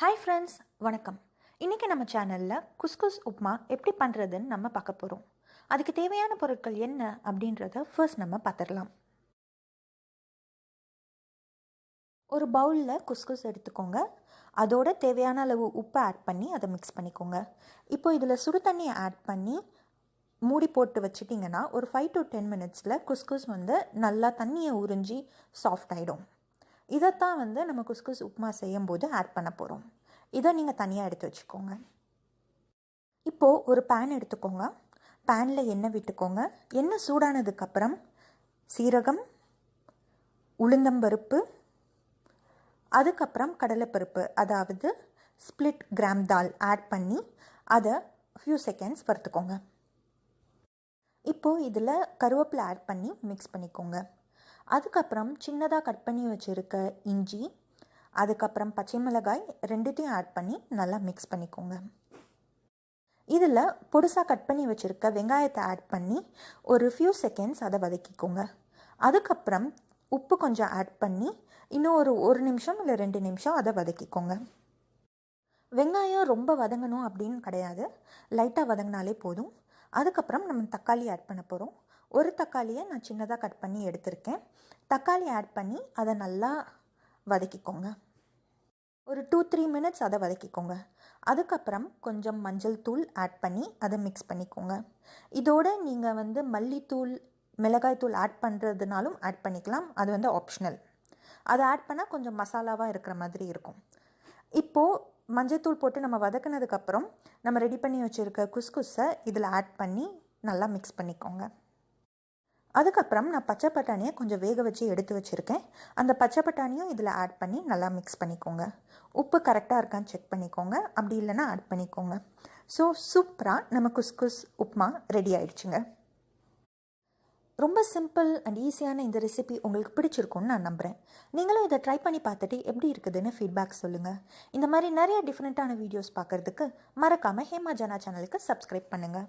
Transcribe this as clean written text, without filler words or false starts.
Hi friends, வணக்கம். இன்றைக்கி நம்ம சேனலில் குஸ்குஸ் உப்மா எப்படி பண்ணுறதுன்னு நம்ம பார்க்க போகிறோம். அதுக்கு தேவையான பொருட்கள் என்ன அப்படின்றத ஃபர்ஸ்ட் நம்ம பார்த்துடலாம். ஒரு பவுலில் குஸ்குஸ் எடுத்துக்கோங்க. அதோட தேவையான அளவு உப்பை ஆட் பண்ணி அதை மிக்ஸ் பண்ணிக்கோங்க. இப்போ இதில் சுடு தண்ணியை ஆட் பண்ணி மூடி போட்டு வச்சிட்டிங்கன்னா ஒரு 5 to 10 மினிட்ஸில் குஸ்குஸ் நல்லா தண்ணியை உறிஞ்சி சாஃப்ட் ஆகிடும். இதைத்தான் நம்ம குஸ்குஸ் உப்மா செய்யும்போது ஆட் பண்ண போகிறோம். இதை நீங்கள் தனியாக எடுத்து வச்சுக்கோங்க. இப்போது ஒரு பேன் எடுத்துக்கோங்க. பேனில் எண்ணெய் விட்டுக்கோங்க. எண்ணெய் சூடானதுக்கப்புறம் சீரகம், உளுந்தம்பருப்பு, அதுக்கப்புறம் கடலைப்பருப்பு, அதாவது ஸ்ப்ளிட் கிராம் தால் ஆட் பண்ணி அதை ஃபியூ செகண்ட்ஸ் வறுத்துக்கோங்க. இப்போது இதில் கருவேப்பிலை ஆட் பண்ணி மிக்ஸ் பண்ணிக்கோங்க. அதுக்கப்புறம் சின்னதாக கட் பண்ணி வச்சுருக்க இஞ்சி, அதுக்கப்புறம் பச்சை மிளகாய் ரெண்டுத்தையும் ஆட் பண்ணி நல்லா மிக்ஸ் பண்ணிக்கோங்க. இதில் பொடுசாக கட் பண்ணி வச்சுருக்க வெங்காயத்தை ஆட் பண்ணி ஒரு ஃபியூ செகண்ட்ஸ் அதை வதக்கிக்கோங்க. அதுக்கப்புறம் உப்பு கொஞ்சம் ஆட் பண்ணி இன்னும் ஒரு நிமிஷம் இல்லை 2 நிமிஷம் அதை வதக்கிக்கோங்க. வெங்காயம் ரொம்ப வதங்கணும் அப்படின்னு கிடையாது, லைட்டாக வதங்கினாலே போதும். அதுக்கப்புறம் நம்ம தக்காளி ஆட் பண்ண போகிறோம். ஒரு தக்காளியை நான் சின்னதாக கட் பண்ணி எடுத்திருக்கேன். தக்காளி ஆட் பண்ணி அதை நல்லா வதக்கிக்கோங்க. ஒரு 2-3 மினிட்ஸ் அதை வதக்கிக்கோங்க. அதுக்கப்புறம் கொஞ்சம் மஞ்சள் தூள் ஆட் பண்ணி அதை மிக்ஸ் பண்ணிக்கோங்க. இதோடு நீங்கள் மல்லித்தூள், மிளகாய்த்தூள் ஆட் பண்ணுறதுனாலும் ஆட் பண்ணிக்கலாம். அது ஆப்ஷனல். அதை ஆட் பண்ணால் கொஞ்சம் மசாலாவாக இருக்கிற மாதிரி இருக்கும். இப்போது மஞ்சள்தூள் போட்டு நம்ம வதக்கினதுக்கப்புறம் நம்ம ரெடி பண்ணி வச்சுருக்க குஸ்குஸை இதில் ஆட் பண்ணி நல்லா மிக்ஸ் பண்ணிக்கோங்க. அதுக்கப்புறம் நான் பச்சை பட்டாணியை கொஞ்சம் வேக வச்சு எடுத்து வச்சுருக்கேன். அந்த பச்சை பட்டாணியும் இதில் ஆட் பண்ணி நல்லா மிக்ஸ் பண்ணிக்கோங்க. உப்பு கரெக்டாக இருக்கான்னு செக் பண்ணிக்கோங்க. அப்படி இல்லைன்னா ஆட் பண்ணிக்கோங்க. ஸோ சூப்பராக நம்ம குஸ்குஸ் உப்மா ரெடி ஆயிடுச்சுங்க. ரொம்ப சிம்பிள் அண்ட் ஈஸியான இந்த ரெசிபி உங்களுக்கு பிடிச்சிருக்கும்னு நான் நம்புகிறேன். நீங்களும் இதை ட்ரை பண்ணி பார்த்துட்டு எப்படி இருக்குதுன்னு ஃபீட்பேக் சொல்லுங்கள். இந்த மாதிரி நிறைய டிஃப்ரெண்ட்டான வீடியோஸ் பார்க்குறதுக்கு மறக்காமல் ஹேமா ஜனா சேனலுக்கு சப்ஸ்கிரைப் பண்ணுங்கள்.